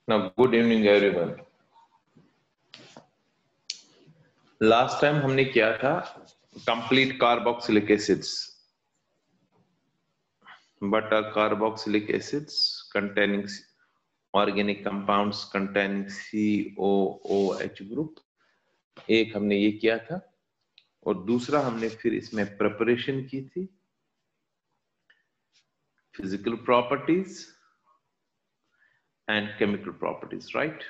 Now, good evening everyone. Last time हमने किया था complete carboxylic acids. What are carboxylic acids? Containing organic compounds containing COOH group. एक हमने ये किया था और दूसरा हमने फिर इसमें preparation की थी. Physical properties and chemical properties, right?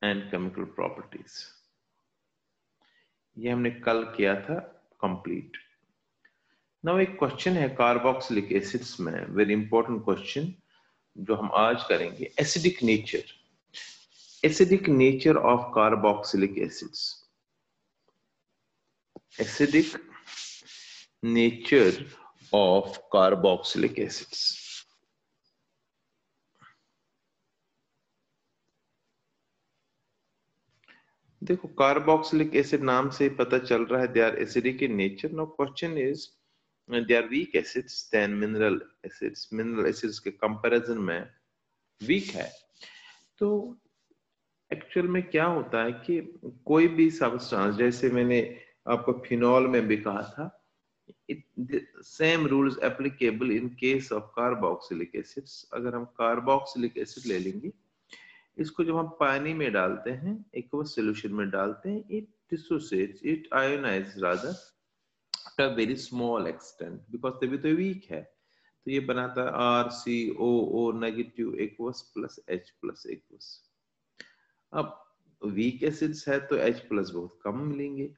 And chemical properties. ये हमने कल किया था complete. Now एक क्वेश्चन है कार्बोक्सिलिक एसिड्स में, वेरी इंपॉर्टेंट क्वेश्चन जो हम आज करेंगे. Acidic nature of carboxylic acids. Acidic nature of carboxylic acids. देखो कार्बोक्सिलिक एसिड नाम से पता चल रहा है they are acidic in nature. Now question is they are weak acids than mineral acids. Mineral acids के कंपैरिजन में वीक है. तो एक्चुअल में क्या होता है कि कोई भी सब्सटेंस, जैसे मैंने आपको फिनॉल में भी कहा था, same rules applicable in case of carboxylic acids. अगर हम कार्बोक्सिलिक एसिड ले लेंगे, इसको जब हम पानी में डालते हैं, एक्वस सॉल्यूशन में डालते हैं, it dissociates, it ionize rather a very small extent because तभी तो वीक है. तो ये बनाता है RCOO negative aqueous plus H plus aqueous. अब वीक एसिड्स है तो H प्लस बहुत कम मिलेंगे.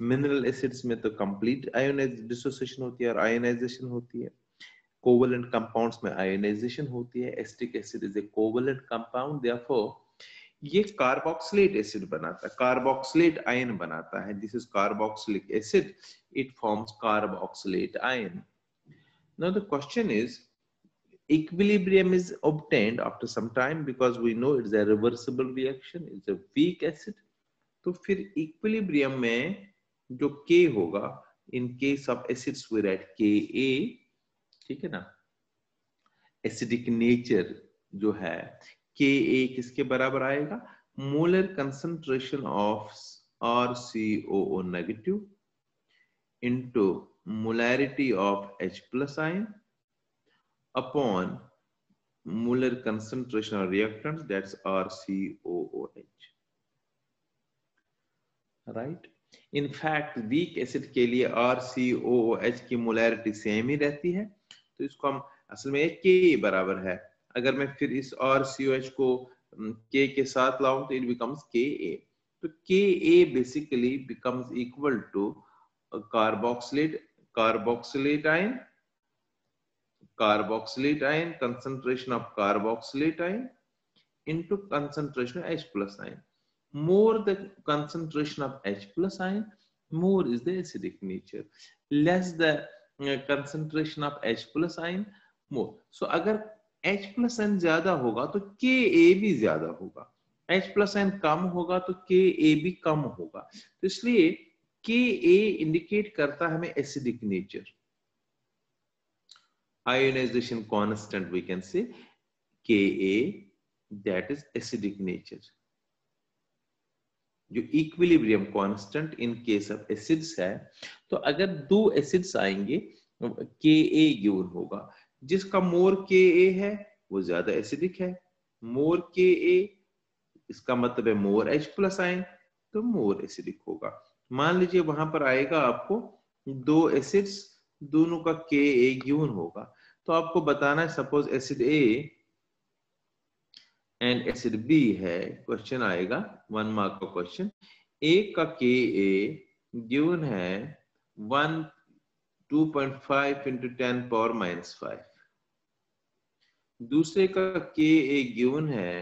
मिनरल एसिड्स में तो कंप्लीट आयोनाइज डिसोसिएशन होती है और आयोनाइजेशन होती है. कोवलेंट कंपाउंड्स में आयोनाइजेशन होती है. Acetic acid is a covalent compound, therefore ये कार्बोक्सिलेट एसिड बनाता है, कार्बोक्सिलेट आयन बनाता है. This is carboxylic acid, it forms carboxylate ion. Now the question is, equilibrium is obtained after some time because we know it's a reversible reaction, it's a weak acid. तो फिर equilibrium में जो K होगा, in case of acids we write Ka, ठीक है ना. acidic nature जो है Ka किसके बराबर आएगा? molar concentration of RCOO negative into molarity of H plus ion upon molar concentration of reactant, that's RCOOH. Right? In fact, weak acid के लिए RCOOH की molarity सेम ही रहती है. तो इसको हम असल में K बराबर है. अगर मैं फिर इस RCOH को K के साथ लाऊं तो it becomes Ka. तो Ka basically becomes equal to carboxylate ion, concentration of carboxylate ion into concentration of H plus ion. More the concentration of H plus ion, more is the acidic nature. Less the concentration of H plus ion, more. So अगर H plus ion ज्यादा होगा तो Ka भी ज्यादा होगा. H plus ion कम होगा तो Ka भी कम होगा. तो इसलिए Ka इंडिकेट करता है हमें acidic nature. Ionisation constant we can say Ka, that is acidic nature. जो equilibrium constant in case of acids है, तो अगर दो एसिड्स आएंगे Ka गिवन होगा. जिसका मोर Ka है वो ज्यादा एसिडिक है. मोर Ka इसका मतलब है मोर H प्लस आयन, तो मोर एसिडिक होगा. मान लीजिए वहां पर आएगा आपको दो एसिड्स, दोनों का Ka गिवन होगा, तो आपको बताना है suppose acid A and acid B है. क्वेश्चन आएगा 1 मार्क का क्वेश्चन. A का Ka गिवन है 2.5 into 10 power minus 5. दूसरे का Ka गिवन है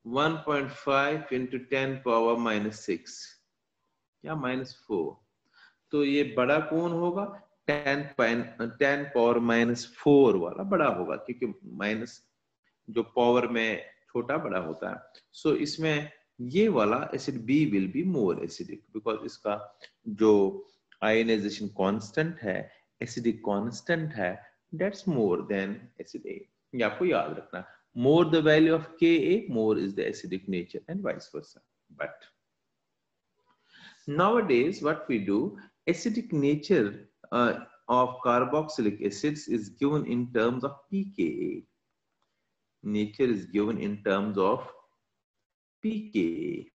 1.5 into 10 power minus 6 या -4. तो ये बड़ा कौन होगा? 10 पावर -4 वाला बड़ा होगा, क्योंकि माइनस जो पावर में छोटा बड़ा होता है. सो इसमें ये वाला acid B will be more acidic because इसका जो आयोनाइजेशन कांस्टेंट है, एसिडिक कांस्टेंट है, that's more than acid A. ये आपको याद रखना है. More the value of Ka, more is the acidic nature, and vice versa. But nowadays, what we do, acidic nature of carboxylic acids is given in terms of pKa. Nature is given in terms of pKa.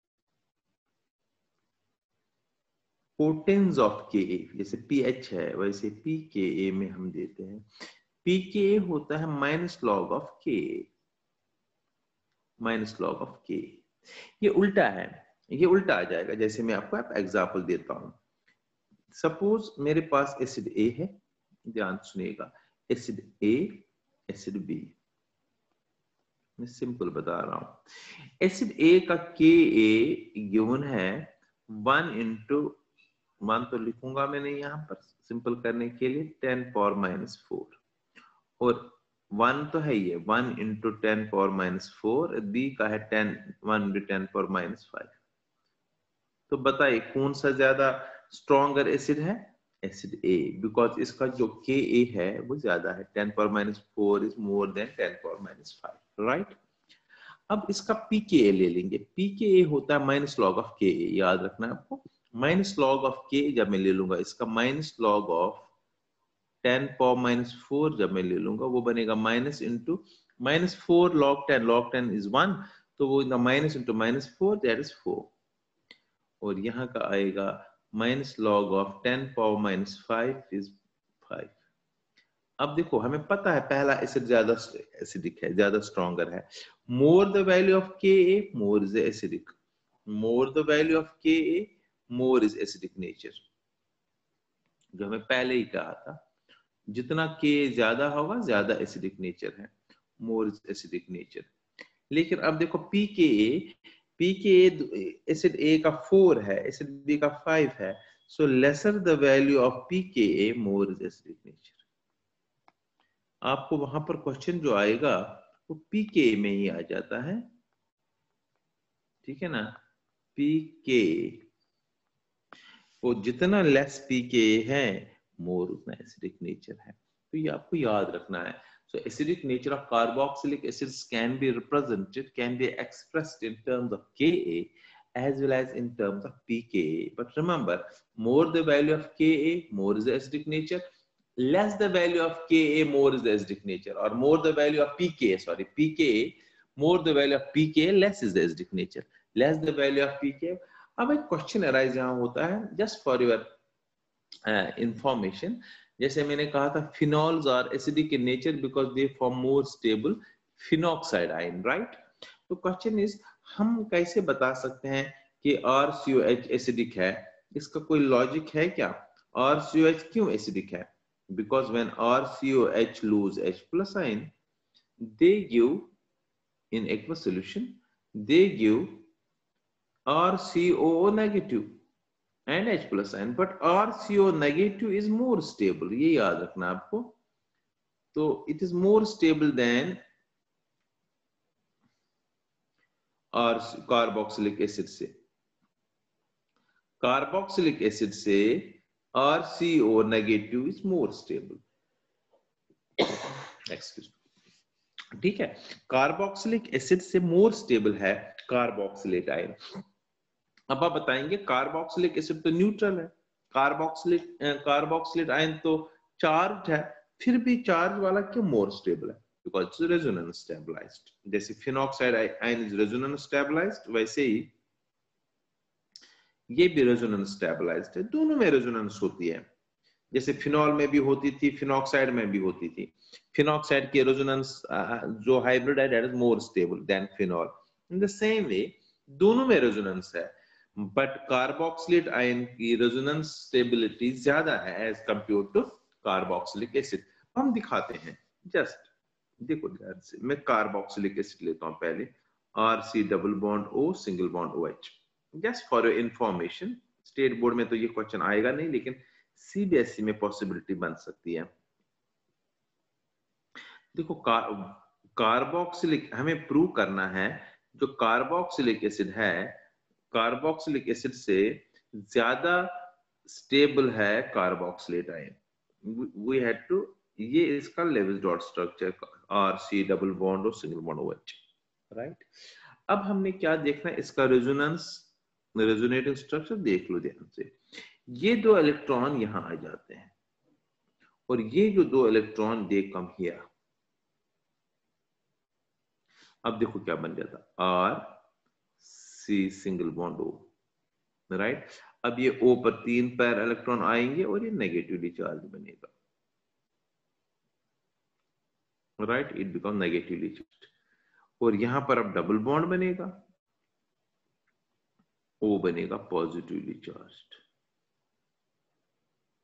Potence of Ka, जैसे pH है वैसे pKa में हम देते हैं. pKa होता है minus log of Ka. Minus log of Ka. ये उल्टा है, ये उल्टा आ जाएगा. जैसे मैं आपको एग्जांपल देता हूं. सपोज मेरे पास एसिड A है, ध्यान सुनिएगा. Acid A, acid B. मैं सिंपल बता रहा हूं. एसिड A का Ka गिवन है 1 तो लिखूंगा मैंने यहां पर सिंपल करने के लिए 10 पावर माइनस 4, और 1 तो है ये 1 इंटू 10 पावर माइनस 4. बी का है 1 इंटू 10 पावर माइनस 5. तो बताइए कौन सा ज्यादा स्ट्रॉन्गर एसिड है? एसिड ए, बिकॉज इसका जो Ka है वो ज्यादा है. 10 power minus 4 is more than 10 power minus 5, right. अब इसका pKa ले लेंगे. pKa होता है माइनस लॉग ऑफ Ka. याद रखना है आपको. माइनस लॉग ऑफ Ka जब मैं ले लूंगा, इसका minus log of 10 power minus 4 जब मैं ले लूंगा, वो बनेगा minus into minus 4 log 10. Log 10 is 1, तो वो minus into minus 4, that is 4. और यहाँ का आएगा minus log of 10 power minus 5 is 5. अब देखो हमें पता है पहला एसिड ज्यादा एसिडिक है, ज्यादा स्ट्रॉन्गर है. More the value of Ka, more is acidic. More the value of Ka, more is acidic nature. जो हमें पहले ही कहा था, जितना Ka ज्यादा होगा ज्यादा एसिडिक नेचर है. मोर इज एसिडिक नेचर. लेकिन अब देखो pKa एसिड A का 4 है, एसिड B का 5 है. So lesser the value of pKa, more is acidic nature. आपको वहां पर क्वेश्चन जो आएगा वो pKa में ही आ जाता है, ठीक है ना. pKa, वो जितना लेस pKa है मोर उतना एसिडिक नेचर है. तो ये आपको याद रखना है. So acidic nature of carboxylic acids can be represented, can be expressed in terms of Ka as well as in terms of pKa. But remember, more the value of Ka, more is the acidic nature. Less the value of Ka, more is the acidic nature. Or more the value of pKa, more the value of pKa, less is the acidic nature. Less the value of pKa. अब एक question arise यहाँ होता है, just for your information. जैसे मैंने कहा था phenols are acidic in nature because they form more stable phenoxide ion, right. तो क्वेश्चन इज, हम कैसे बता सकते हैं कि RCOH एसिडिक है? इसका कोई लॉजिक है क्या? RCOH क्यों एसिडिक है? Because when RCOH lose H plus ion, they give in aqueous solution, they give RCOO negative and H plus ion, but RCO negative is more stable. ये याद रखना आपको. तो it is more stable than carboxylic acid से. Carboxylic acid से RCO negative is more stable. Excuse me. ठीक है. Carboxylic acid से मोर स्टेबल है कार्बोक्सिलेट आयन. अब आप बताएंगे कार्बोक्सिलिक एसिड तो न्यूट्रल है, कार्बोक्सिलेट आयन तो चार्ज है, फिर भी चार्ज वाला क्यों मोर स्टेबल है? Because it's resonance stabilised. जैसे phenoxide ion is resonance stabilised, वैसे ही ये भी रेजोनेंस स्टेबलाइज्ड है. दोनों में रेजोनेंस होती है. जैसे फिनॉल में भी होती थी, फिनॉक्साइड में भी होती थी. फिनॉक्साइड की रेजोनेंस जो हाइब्रिड है that is more stable than phenol. In the same way दोनों में रेजोनेंस है, बट कार्बोक्सिलेट आयन की रेजोनेंस स्टेबिलिटी ज्यादा है as compare to carboxylic acid. हम दिखाते हैं, जस्ट देखो ध्यान से. मैं कार्बोक्सिलिक एसिड लेता हूं पहले, RC double bond O single bond OH. Just for your information, state board में तो ये क्वेश्चन आएगा नहीं, लेकिन CBSE में पॉसिबिलिटी बन सकती है. देखो कार्बोक्सिलिक हमें प्रूव करना है, जो कार्बोक्सिलिक एसिड है, कार्बोक्सिलिक एसिड से ज्यादा स्टेबल है carboxylate ion. We had to, ये इसका Lewis dot structure RC double bond और सिंगल बॉन्ड OH, राइट। अब हमने क्या देखना है, इसका रेजोनेंस, रेजोनेटिंग स्ट्रक्चर देख लो ध्यान से। ये दो इलेक्ट्रॉन यहां आ जाते हैं और ये जो दो इलेक्ट्रॉन दे कम हियर, अब देखो क्या बन जाता, RC single bond O, right. अब ये O पर 3 पैर इलेक्ट्रॉन आएंगे और ये नेगेटिवली चार्ज बनेगा, right, it become negatively charge. और यहां पर अब डबल बॉन्ड बनेगा, O बनेगा पॉजिटिवली चार्ज्ड,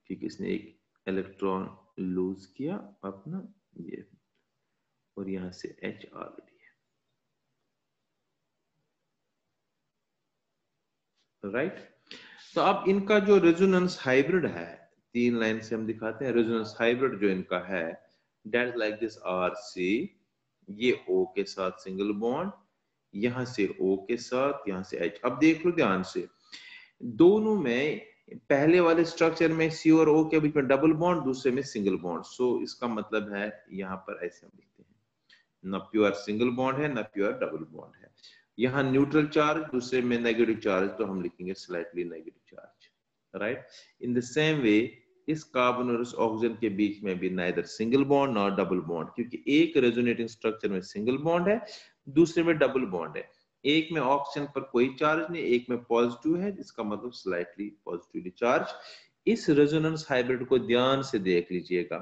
ठीक है, इसने एक इलेक्ट्रॉन लूज किया अपना ये, और यहां से H ऑलरेडी है, राइट। तो अब इनका जो रेजोनेंस हाइब्रिड है, 3 लाइन से हम दिखाते हैं, रेजोनेंस हाइब्रिड जो इनका है, दैट लाइक दिस RC, ये O के साथ सिंगल बॉन्ड, यहां से O के साथ, यहां से H। अब देख लो ध्यान से, दोनों में पहले वाले स्ट्रक्चर में C और O के बीच में डबल बॉन्ड, दूसरे में सिंगल बॉन्ड। सो इसका मतलब है यहाँ पर ऐसे हम लिखते हैं, ना प्योर सिंगल बॉन्ड है ना प्योर डबल बॉन्ड है। यहाँ न्यूट्रल चार्ज, दूसरे में नेगेटिव चार्ज, तो हम लिखेंगे slightly negative charge, right. In the same वे इस कार्बन और इस ऑक्सीजन के बीच में भी neither single bond nor double bond, क्योंकि एक रेजोनेटिंग स्ट्रक्चर में सिंगल बॉन्ड है, दूसरे में डबल बॉन्ड है। एक में ऑक्सीजन पर कोई चार्ज नहीं, एक में पॉजिटिव है, जिसका मतलब स्लाइटली पॉजिटिवली चार्ज। इस रेजोनेंस हाइब्रिड को ध्यान से देख लीजिएगा,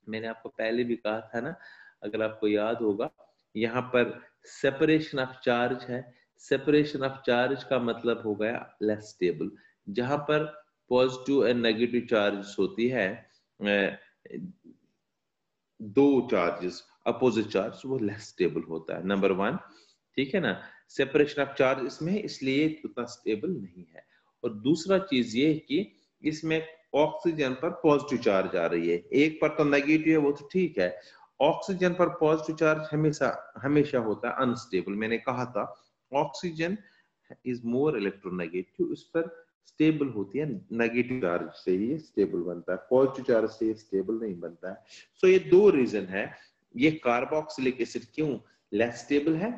मैंने आपको पहले भी कहा था ना, अगर आपको याद होगा, यहाँ पर सेपरेशन ऑफ चार्ज है। सेपरेशन ऑफ चार्ज का मतलब हो गया लेस स्टेबल। जहां पर पॉजिटिव एंड नेगेटिव चार्ज होती है, दो चार्जेस अपोजिट चार्ज, वो लेस स्टेबल होता है, नंबर 1, ठीक है ना। सेपरेशन ऑफ चार्ज इसमें है, इसलिए उतना स्टेबल नहीं है। और दूसरा चीज ये है कि इसमें ऑक्सीजन पर पॉजिटिव चार्ज आ रही है, एक पर तो नेगेटिव है, वो तो ठीक है। ऑक्सीजन पर पॉजिटिव चार्ज हमेशा हमेशा होता है अनस्टेबल। मैंने कहा था ऑक्सीजन इज मोर इलेक्ट्रोनेगेटिव, इस पर स्टेबल होती है, नेगेटिव चार्ज से ही स्टेबल बनता है, पॉजिटिव चार्ज से स्टेबल नहीं बनता है। सो ये दो रीजन है। ये कार्बोक्सिलिक एसिड क्यों लेस स्टेबल है,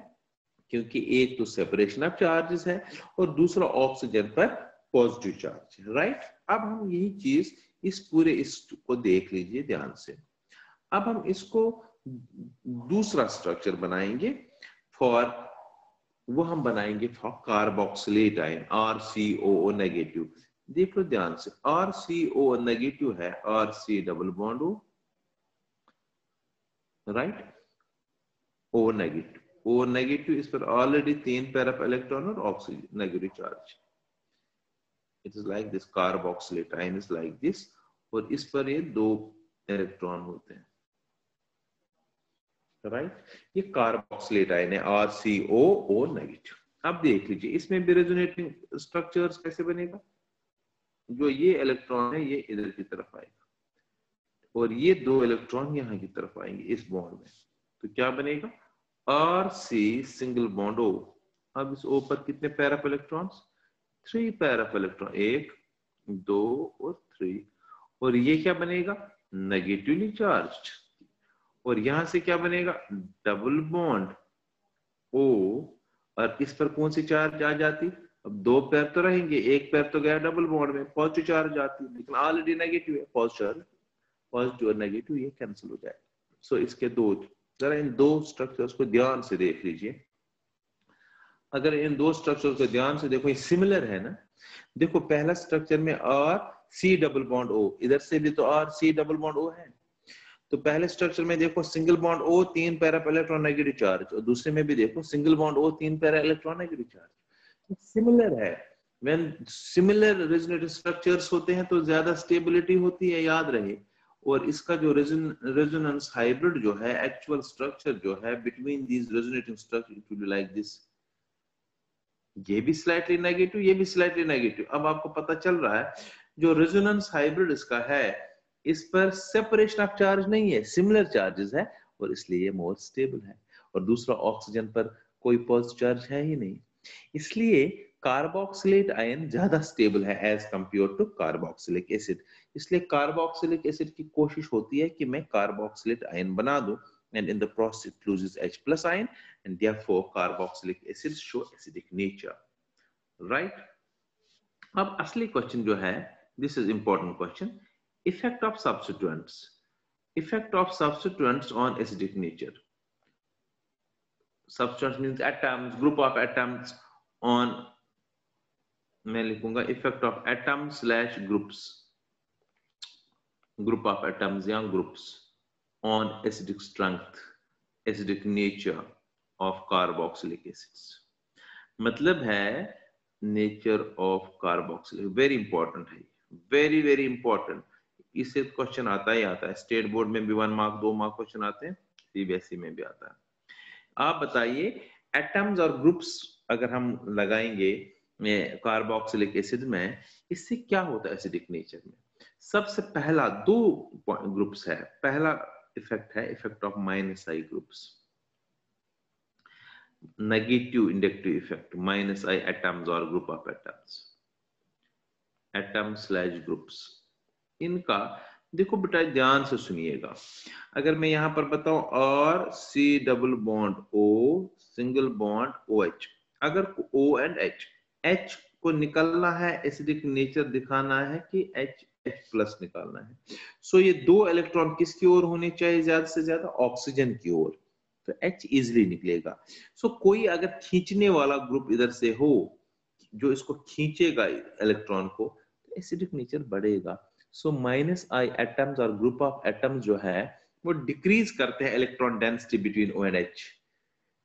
क्योंकि एक तो सेपरेशन ऑफ चार्जेस है और दूसरा ऑक्सीजन पर पॉजिटिव चार्ज है, राइट। अब हम यही चीज इस पूरे इसको देख लीजिए ध्यान से। अब हम इसको दूसरा स्ट्रक्चर बनाएंगे फॉर, वो हम बनाएंगे for carboxylate ion RCOO negative. देख लो ध्यान से, RCOO नेगेटिव है, RC double bond O, right, O negative, O negative, इस पर ऑलरेडी 3 पेयर ऑफ इलेक्ट्रॉन और oxygen negative charge. It is like this, carboxylate ion is like this, और इस पर ये 2 इलेक्ट्रॉन होते हैं, राइट। ये कार्बोक्सिलेट आयन है RCOO नेगेटिव। अब देख लीजिए इसमें भी रेजोनेटिंग स्ट्रक्चर्स कैसे बनेगा। जो ये इलेक्ट्रॉन है ये इधर की तरफ आएगा और ये 2 इलेक्ट्रॉन यहाँ की तरफ आएंगे इस बॉन्ड में, तो क्या बनेगा RC सिंगल बॉन्ड O। अब इस O पर कितने pair of electrons, 3 pair of electron, 1 2 और 3। और ये क्या बनेगा नेगेटिवली चार्ज्ड, और यहां से क्या बनेगा डबल बॉन्ड O, और इस पर कौन सी चार्ज आ जाती, अब 2 पैर तो रहेंगे, एक पैर तो गया डबल बॉन्ड में, पॉजिटिव चार्ज आती, लेकिन ऑलरेडी नेगेटिव है, पॉजिटिव और नेगेटिव ये कैंसिल हो जाए। सो इसके दो, जरा इन 2 स्ट्रक्चर्स को ध्यान से देख लीजिए। अगर इन 2 स्ट्रक्चर को ध्यान से देखो, ये सिमिलर है ना। देखो पहला स्ट्रक्चर में RC डबल बॉन्ड O, इधर से भी तो RC डबल बॉन्ड O है, तो पहले स्ट्रक्चर में देखो single bond O 3 pair of electron negative charge, और दूसरे में भी देखो सिंगल बॉन्ड O 3 पैर इलेक्ट्रॉन नेगेटिव चार्ज, सिमिलर है। व्हेन सिमिलर रेजोनेटिव स्ट्रक्चर्स होते हैं तो ज्यादा स्टेबिलिटी होती है, याद रहे। और इसका जो रेजोनेंस हाइब्रिड जो है, एक्चुअल स्ट्रक्चर जो है between these resonating structure, it will be like this, ये भी स्लाइटली नेगेटिव, ये भी स्लाइटली नेगेटिव। अब आपको पता चल रहा है जो रेजोनेंस हाइब्रिड इसका है, इस पर सेपरेशन ऑफ चार्ज नहीं है, सिमिलर चार्जेस है, और इसलिए ये मोर स्टेबल है। और दूसरा ऑक्सीजन पर कोई पॉजिटिव चार्ज है ही नहीं, इसलिए कार्बोक्सिलेट आयन ज्यादा स्टेबल है as compare to carboxylic acid. इसलिए कार्बोक्सिलिक एसिड की कोशिश होती है कि मैं कार्बोक्सिलेट आयन बना दूं, and in the process it loses H plus ion, and therefore carboxylic acids show acidic nature, right? अब असली क्वेश्चन जो है, this is important question, effect of substituents on acidic nature. Substituents means atoms, group of atoms on, मैं लिखूंगा effect of atoms / groups, group of atoms या groups on acidic strength, acidic nature of carboxylic acids. मतलब है nature of carboxylic, very important है, very very important. इससे question आता ही आता है, स्टेट बोर्ड में भी 1 मार्क 2 मार्क क्वेश्चन आते हैं, सीबीएसई में भी आता है. आप बताइए एटम्स और ग्रुप्स अगर हम लगाएंगे कार्बोक्सिलिक एसिड में, इससे क्या होता है एसिडिक नेचर में? सबसे पहला 2 ग्रुप्स है. पहला इफेक्ट है effect of minus I groups, negative inductive effect, minus I atoms और ग्रुप ऑफ एटम्स / ग्रुप्स. इनका देखो बेटा ध्यान से सुनिएगा. अगर मैं यहां पर बताऊं और C double bond O single bond OH, अगर O एंड H को निकालना है, एसिडिक नेचर दिखाना है कि H प्लस निकालना है, सो ये 2 इलेक्ट्रॉन किसकी ओर होने चाहिए? ज्यादा से ज्यादा ऑक्सीजन की ओर, तो H इजिली निकलेगा. सो कोई अगर खींचने वाला ग्रुप इधर से हो जो इसको खींचेगा इलेक्ट्रॉन को, तो एसिडिक नेचर बढ़ेगा. सो माइनस आई एटम्स और ग्रुप ऑफ एटम्स जो है वो डिक्रीज करते हैं electron density between O and H,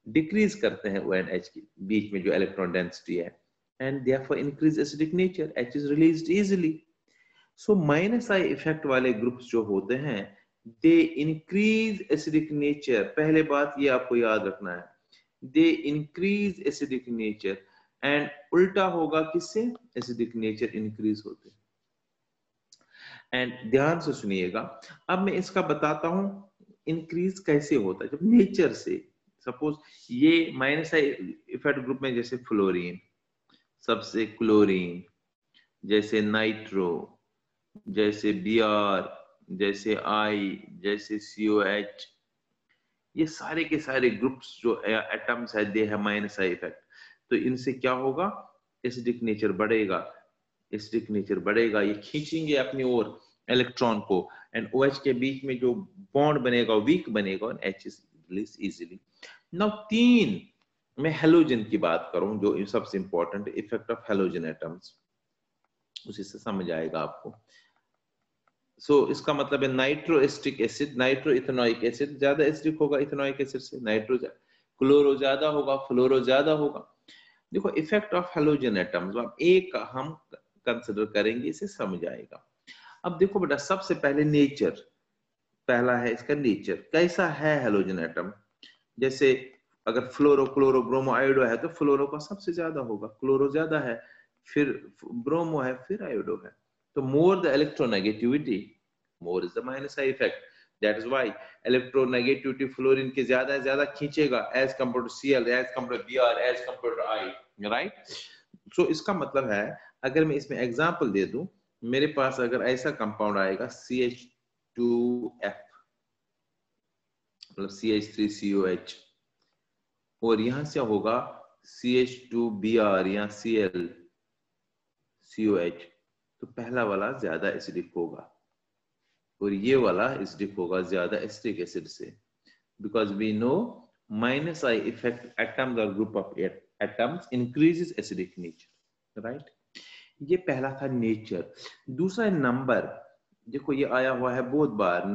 decrease करते हैं O एंड H के बीच में जो इलेक्ट्रॉन डेंसिटी है, and therefore increase acidic nature, H is released easily. So minus I effect वाले ग्रुप्स जो होते हैं दे इंक्रीज एसिडिक नेचर. पहले बात ये आपको याद रखना है, they increase acidic nature, and उल्टा होगा किससे? एसिडिक नेचर इंक्रीज होते. एंड ध्यान से सुनिएगा, अब मैं इसका बताता हूं इंक्रीज कैसे होता है. जब नेचर से, सपोज ये माइनस आई इफेक्ट ग्रुप में जैसे फ्लोरीन, सबसे क्लोरीन, जैसे नाइट्रो, जैसे Br, जैसे I, जैसे COH, ये सारे के सारे ग्रुप्स जो एटम्स है दे है माइनस आई इफेक्ट. तो इनसे क्या होगा? एसिडिक नेचर बढ़ेगा, एसिडिक नेचर बढ़ेगा, ये खींचेंगे अपनी ओर इलेक्ट्रॉन को, एंड OH के बीच में जो बॉन्ड बनेगा वीक बनेगा, और H is release easily. Now 3 मैं हेलोजन की बात करूं, जो सबसे important effect of halogen atoms, उसी से समझ आएगा आपको. सो इसका मतलब है nitro acetic acid, nitro ethanoic acid ज्यादा एसिडिक होगा इथेनोइक एसिड से, नाइट्रो क्लोरो ज्यादा होगा, फ्लोरो ज्यादा होगा. देखो इफेक्ट ऑफ हेलोजन एटम्स अब एक हम कंसिडर करेंगे, इसे समझ आएगा. अब देखो बेटा सबसे पहले नेचर, पहला है इसका नेचर, कैसा है हेलोजन एटम. जैसे अगर फ्लोरो क्लोरो ब्रोमो आयोडो है तो फ्लोरो का सबसे ज्यादा होगा, क्लोरो ज्यादा है, फिर ब्रोमो है, फिर आयोडो है. तो more the electronegativity, more is the minus I effect. That is why electronegativity fluorine के ज्यादा खींचेगा as compare to Cl, as compare to Br, as compare to I, right. So इसका मतलब है, अगर मैं इसमें एग्जांपल दे दूं, मेरे पास अगर ऐसा कंपाउंड आएगा CH2F, मतलब CH3COH, और यहां से होगा CH2Br या ClCOH, तो पहला वाला ज्यादा एसिडिक होगा और ये वाला एसिडिक होगा ज्यादा एसिटिक एसिड से, because we know minus I effect atoms और group of atoms increases acidic nature, right. ये पहला था नेचर. दूसरा है नंबर. देखो ये आया हुआ है बहुत बार,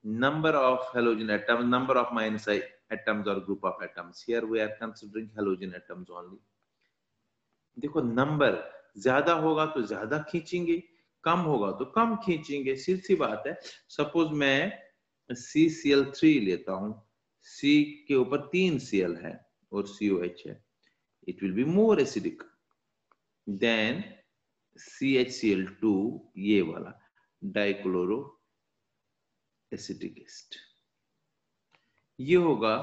number of halogen atom, number of minus I atoms or group of atoms. Here we are considering halogen atoms only. देखो नंबर ज्यादा होगा तो ज्यादा खींचेंगे, कम होगा तो कम खींचेंगे, सीधी सी बात है. सपोज मैं CCl3 लेता हूं, C के ऊपर 3 Cl है और COH है, it will be more acidic than CHCl2, ये वाला डाइक्लोरो एसिटिक एसिड. ये होगा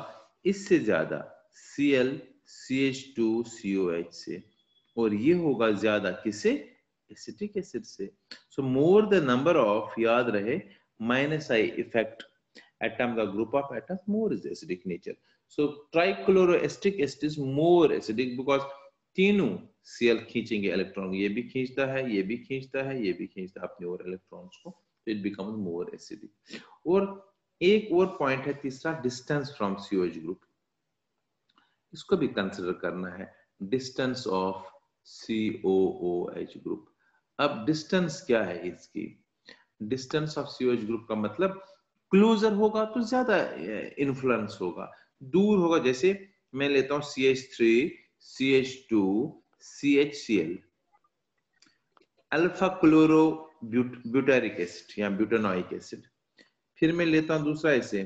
इससे ज्यादा Cl CH2 COH से, और ये होगा ज्यादा किससे? एसिटिक एसिड से. सो मोर द नंबर ऑफ, याद रहे minus I effect atom, the group of atoms, more is acidic nature. So trichloroacetic acid is more acidic because तीनों Cl खींचेंगे इलेक्ट्रॉन, ये भी खींचता है, ये भी खींचता है, ये भी खींचता है अपने और इलेक्ट्रॉन्स को, तो इट बिकम्स मोर एसिडिक। और एक और पॉइंट है तीसरा, डिस्टेंस फ्रॉम COH ग्रुप, इसको भी कंसिडर करना है, डिस्टेंस ऑफ COOH ग्रुप। अब डिस्टेंस क्या है इसकी, डिस्टेंस ऑफ COH ग्रुप का मतलब क्लोजर होगा तो ज्यादा इन्फ्लुएंस होगा, दूर होगा, जैसे मैं लेता हूं CH3 CH2 CHCl, alpha chloro butyric acid या ब्यूटानोइक एसिड। फिर मैं लेता हूं दूसरा ऐसे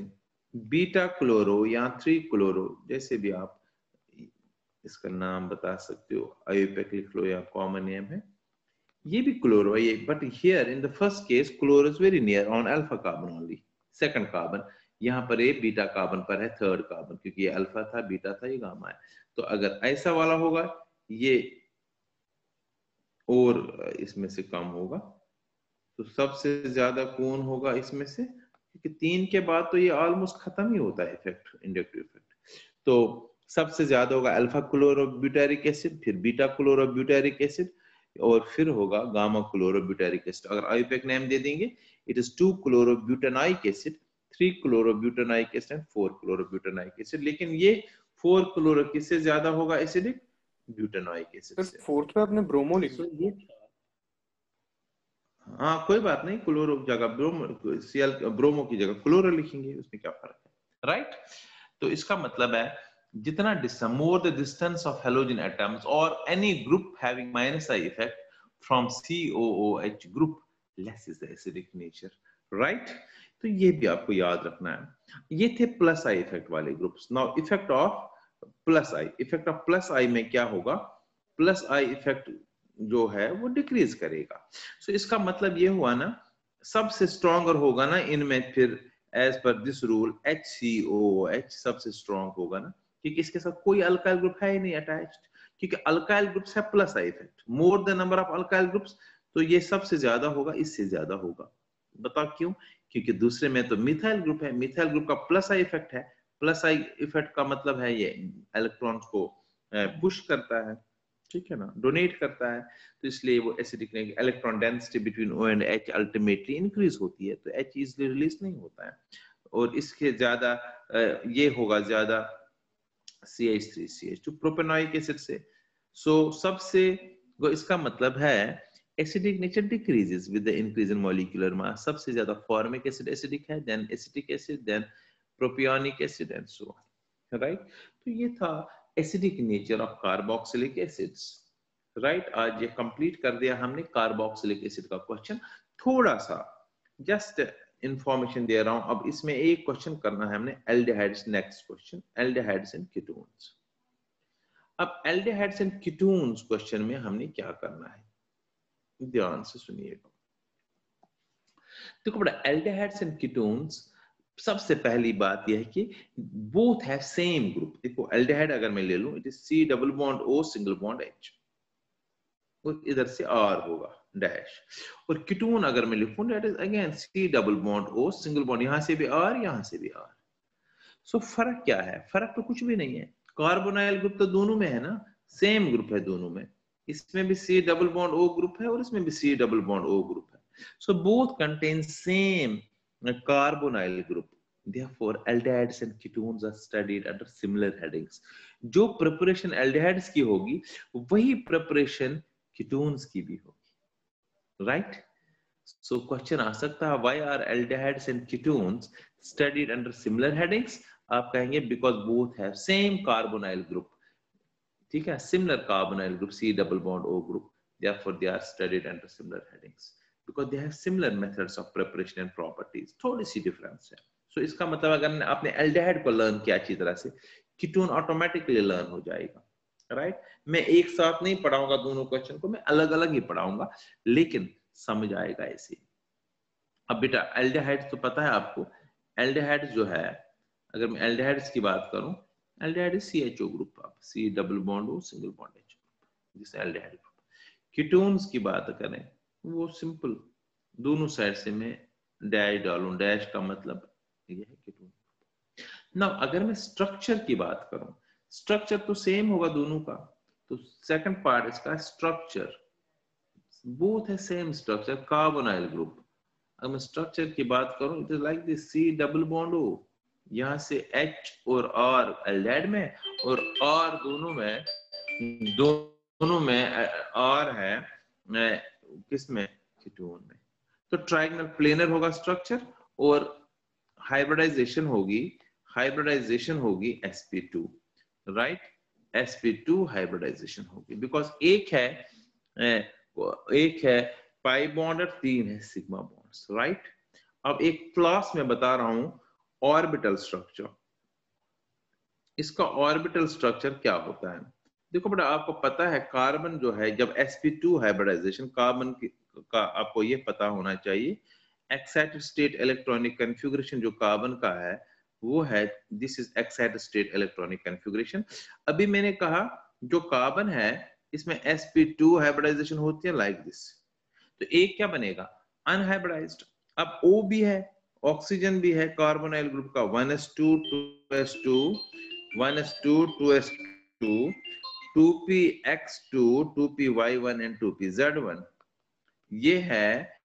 बीटा क्लोरो या 3 क्लोरो, जैसे भी आप इसका नाम बता सकते हो, आयोपेक लिख लो या कॉमन नेम है, ये भी क्लोरो है, but here in the first case chloro is very near on alpha carbon only, second carbon, यहाँ पर ये बीटा कार्बन पर है, थर्ड कार्बन, क्योंकि ये अल्फा था, बीटा था, ये गामा है। तो अगर ऐसा वाला होगा ये और इसमें से कम होगा, तो सबसे ज्यादा कौन होगा इसमें से, क्योंकि 3 के बाद तो ये ऑलमोस्ट खत्म ही होता है इफेक्ट, इंडक्टिव इफेक्ट। तो सबसे ज्यादा होगा अल्फा क्लोरोब्यूटारिक एसिड, फिर बीटा क्लोरोब्यूटारिक एसिड, और फिर होगा गामा क्लोरोब्यूटारिक एसिड। अगर आईयूपैक नेम दे देंगे, it is 2 chlorobutanoic acid, 3 chlorobutanoic acid and 4 chlorobutanoic acid. लेकिन ये 4 क्लोरो किससे ज्यादा होगा एसिडिक, ब्यूटानोइक एसिड से। फोर्थ पे आपने ब्रोमो लिख दिया, हाँ कोई बात नहीं, क्लोरो जगह ब्रोमो, Cl ब्रोमो की जगह क्लोरो लिखेंगे, उसमें क्या फर्क है, राइट। तो इसका मतलब है जितना distance, more the distance of halogen atoms और any group having minus I effect from COOH group, less is the acidic nature, right. तो ये भी आपको याद रखना है। ये थे प्लस आई इफेक्ट वाले groups. Now effect of plus I, effect of plus I में क्या होगा, प्लस आई इफेक्ट जो है वो डिक्रीज करेगा। सो इसका मतलब ये हुआ ना, सबसे स्ट्रॉन्गर होगा ना इनमें, फिर as per this rule HCOOH सबसे स्ट्रॉन्ग होगा ना, क्योंकि इसके साथ कोई अल्काइल ग्रुप है ही नहीं अटैच्ड, क्योंकि अल्काइल ग्रुप्स है plus I effect, more the number of alkyl groups, तो ये सबसे ज्यादा होगा, इससे ज्यादा होगा। बताओ क्यों, क्योंकि दूसरे में तो मिथाइल ग्रुप है, मिथाइल ग्रुप का प्लस आई इफेक्ट है, प्लस आई इफेक्ट का मतलब है ये इलेक्ट्रॉन्स को पुश करता है, ठीक है ना, डोनेट करता है, तो इसलिए वो acidic electron density between O and H ultimately increase होती है, तो H इजीली रिलीज नहीं होता है, और इसके ज्यादा ये होगा ज्यादा CH3 CH2 प्रोपेनोइक एसिड से। सो सबसे इसका मतलब है acidic nature decreases with the increase in molecular mass, सबसे ज्यादा फॉर्मिक एसिड एसिडिक है, then acetic acid, then propionic acid and so on, right. तो ये था acidic nature of carboxylic acids, right. आज ये कंप्लीट कर दिया हमने कार्बोक्सिलिक एसिड का क्वेश्चन। थोड़ा सा जस्ट इंफॉर्मेशन दे रहा हूं, अब इसमें एक क्वेश्चन करना है हमने aldehydes, next question aldehydes and ketones. अब एल्डिहाइड्स एंड कीटोन्स क्वेश्चन में हमने क्या करना है, ध्यान से सुनिएगा। देखो बेटा, एल्डिहाइड्स एंड कीटोन्स, सबसे पहली बात यह है कि बोथ हैव सेम ग्रुप। देखो एल्डिहाइड अगर मैं ले लूं, it is C double bond O single bond H, और इधर से R होगा डैश, और कीटोन अगर मैं लिखूं, that is again C double bond O single bond, यहां से भी R, यहां से भी R। सो फर्क क्या है, फर्क तो कुछ भी नहीं है, कार्बोनाइल ग्रुप तो दोनों में है ना, सेम ग्रुप है दोनों में, इसमें भी C double bond O group है और इसमें भी C double bond O group है। So both contain same carbonyl group, therefore aldehydes and ketones are studied under similar headings। जो प्रिपरेशन aldehydes की होगी वही प्रिपरेशन ketones की भी होगी, राइट। सो क्वेश्चन आ सकता है, why are aldehydes and ketones studied under similar headings? आप कहेंगे because both have same carbonyl group, ठीक है, similar carbonyl group C double bond O group, therefore they are studied under similar headings because they have similar methods of preparation and properties। थोड़ी सी difference है। सो इसका मतलब अगर आपने aldehyde को learn किया अच्छी तरह से, कीटोन ऑटोमेटिकली लर्न हो जाएगा, राइट। मैं एक साथ नहीं पढ़ाऊंगा दोनों क्वेश्चन को, मैं अलग अलग ही पढ़ाऊंगा, लेकिन समझ आएगा ऐसे। अब बेटा एल्डिहाइड तो पता है आपको, एल्डिहाइड जो है, अगर मैं एल्डिहाइड्स की बात करूं, एल्डिहाइड इज CHO ग्रुप, आप C double bond O single bond H, जिसे एल्डिहाइड ग्रुप। कीटोन्स की बात करें, वो सिंपल, दोनों साइड से मैं डैश डालूं, डैश का मतलब ये है कीटोन। नाउ अगर मैं स्ट्रक्चर की बात करूं, स्ट्रक्चर तो सेम होगा दोनों का, तो सेकंड पार्ट इसका स्ट्रक्चर, बोथ है सेम स्ट्रक्चर, कार्बोनाइल ग्रुप। अगर मैं स्ट्रक्चर की बात करूं, it is like this C double bond O, यहाँ से H और R एल्डेहाइड में, और R दोनों में R है किस में, कीटोन में। तो ट्रायंगल प्लेनर होगा स्ट्रक्चर, और हाइब्रिडाइजेशन होगी sp2, राइट, sp2 हाइब्रिडाइजेशन होगी, बिकॉज एक है पाई बॉन्ड और 3 है सिग्मा बॉन्ड्स, राइट। अब एक क्लास में बता रहा हूं ऑर्बिटल स्ट्रक्चर। इसका ऑर्बिटल स्ट्रक्चर क्या होता है, देखो बेटा, आपको पता है कार्बन जो है, जब sp2 हाइब्रिडाइजेशन कार्बन का आपको ये पता होना चाहिए, एक्साइटेड स्टेट इलेक्ट्रॉनिक कॉन्फ़िगरेशन जो कार्बन का है वो है, this is excited state electronic configuration. अभी मैंने कहा जो कार्बन है इसमें sp2 हाइब्रिडाइजेशन होती है लाइक दिस, तो एक क्या बनेगा, अनहाइब्रिडाइज्ड। अब O भी है, ऑक्सीजन भी है, कार्बोनाइल ग्रुप का 1s2 2s2 1s2 2s2 2px2 2py1 and 2pz1, ये है